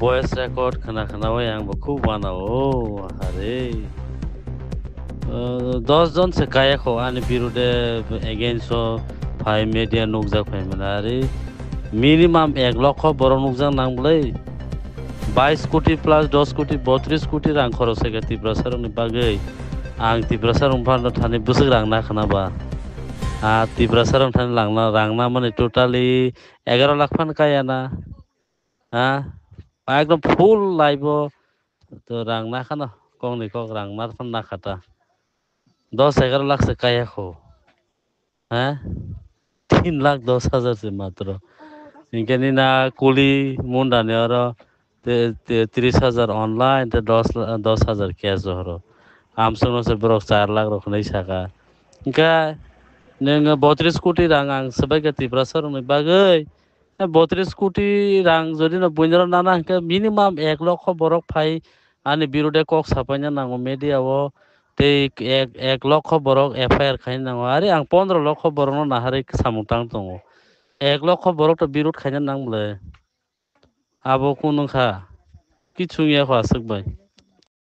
voice record খানাওয়াই আংবো খুব বানাও আরে 10 জন সে কায়াখো আনি বিরুদ্ধে এগেইনস্ট ফাই মিডিয়া নুকজাক ফাইমানা আরে মিনিমাম 1 লক্ষ বড় নুকজাক নাংবলাই 22 কোটি প্লাস 10 কোটি 32 কোটি রাং খরচ হয়ে ত্রিপুরাসারংনি বাগै आं ত্রিপুরাসারং फानो थानि बुसुक रांना खानाबा ত্রিপুরাসারং थानि लांना रांना माने टोटाली 11 लाख फान कायाना एकदम फुल लाइव तो रांना खाना कौन को रांना फान खाता 10-11 लाख से काया खो 3,10,000 से मात्र इनके ना कुली मुंडा ने और 30,000 ऑनलाइन तो 10,000 कैश हो आमसंग से ब्रॉक 4 लाख रख नहीं सका इनका नोंङो 32 कोटी रां आं सबाय ত্রিপুরাসারংनि बागै 32 कोटी रां जदि बयनाव नाना इनका मिनिमाम 1 लक्ष बरक फाइ आनि बिरुद्धे कक साफायना नांगौ मीडियाव ते 1 लक्ष बरक एफआईआर खायनो नांगौ आरे आं 15 लक्ष बरकनो नाहारै सामुतां दङ 1 लक्ष बरक तो बिरुद खायनो नांगौलै आबो कुनोखा किछु याखौ आसोकबाय